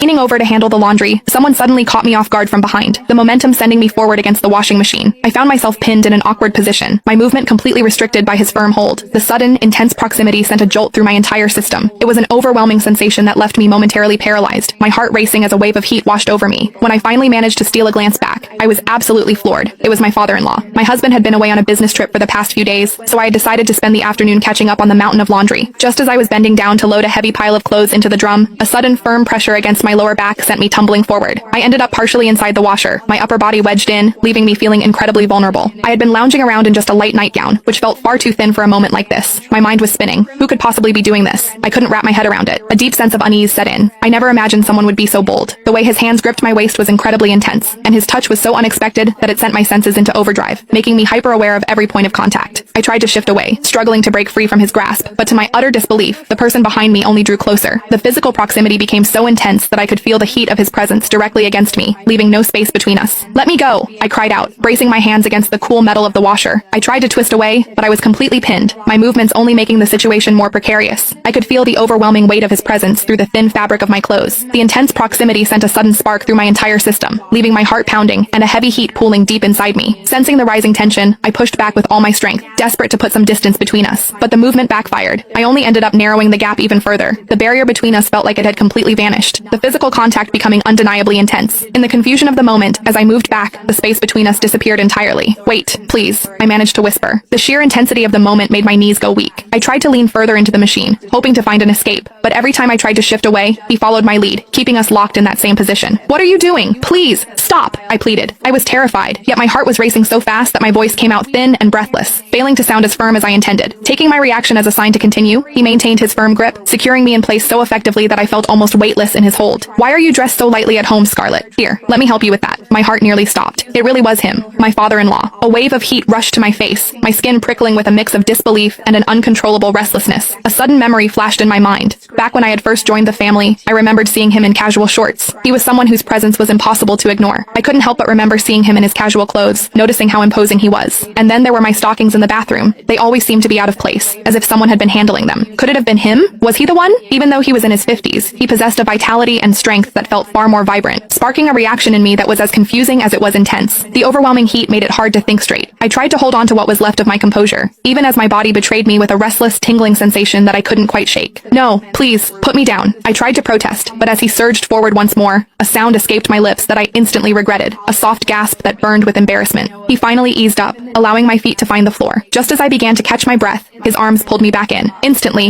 Leaning over to handle the laundry, someone suddenly caught me off guard from behind, the momentum sending me forward against the washing machine. I found myself pinned in an awkward position, my movement completely restricted by his firm hold. The sudden, intense proximity sent a jolt through my entire system. It was an overwhelming sensation that left me momentarily paralyzed, my heart racing as a wave of heat washed over me. When I finally managed to steal a glance back, I was absolutely floored. It was my father-in-law. My husband had been away on a business trip for the past few days, so I had decided to spend the afternoon catching up on the mountain of laundry. Just as I was bending down to load a heavy pile of clothes into the drum, a sudden firm pressure against my lower back sent me tumbling forward. I ended up partially inside the washer, my upper body wedged in, leaving me feeling incredibly vulnerable. I had been lounging around in just a light nightgown, which felt far too thin for a moment like this. My mind was spinning. Who could possibly be doing this? I couldn't wrap my head around it. A deep sense of unease set in. I never imagined someone would be so bold. The way his hands gripped my waist was incredibly intense, and his touch was so unexpected that it sent my senses into overdrive, making me hyper-aware of every point of contact. I tried to shift away, struggling to break free from his grasp, but to my utter disbelief, the person behind me only drew closer. The physical proximity became so intense that I could feel the heat of his presence directly against me, leaving no space between us. "Let me go!" I cried out, bracing my hands against the cool metal of the washer. I tried to twist away, but I was completely pinned, my movements only making the situation more precarious. I could feel the overwhelming weight of his presence through the thin fabric of my clothes. The intense proximity sent a sudden spark through my entire system, leaving my heart pounding and a heavy heat pooling deep inside me. Sensing the rising tension, I pushed back with all my strength, desperate to put some distance between us. But the movement backfired. I only ended up narrowing the gap even further. The barrier between us felt like it had completely vanished, the physical contact becoming undeniably intense. In the confusion of the moment, as I moved back, the space between us disappeared entirely. "Wait, please," I managed to whisper. The sheer intensity of the moment made my knees go weak. I tried to lean further into the machine, hoping to find an escape, but every time I tried to shift away, he followed my lead, keeping us locked in that same position. "What are you doing? Please, stop!" I pleaded. I was terrified, yet my heart was racing so fast that my voice came out thin and breathless, failing to sound as firm as I intended. Taking my reaction as a sign to continue, he maintained his firm grip, securing me in place so effectively that I felt almost weightless in his hold. "Why are you dressed so lightly at home, Scarlett? Here, let me help you with that." My heart nearly stopped. It really was him, my father-in-law. A wave of heat rushed to my face, my skin prickling with a mix of disbelief and an uncontrollable restlessness. A sudden memory flashed in my mind. Back when I had first joined the family, I remembered seeing him in casual shorts. He was someone whose presence was impossible to ignore. I couldn't help but remember seeing him in his casual clothes, noticing how imposing he was. And then there were my stockings in the bathroom. They always seemed to be out of place, as if someone had been handling them. Could it have been him? Was he the one? Even though he was in his 50s, he possessed a vitality and strength that felt far more vibrant, sparking a reaction in me that was as confusing as it was intense. The overwhelming heat made it hard to think straight. I tried to hold on to what was left of my composure, even as my body betrayed me with a restless, tingling sensation that I couldn't quite shake. "No, please, put me down." I tried to protest, but as he surged forward once more, a sound escaped my lips that I instantly regretted, a soft gasp that burned with embarrassment. He finally eased up, allowing my feet to find the floor. Just as I began to catch my breath, his arms pulled me back in. Instantly,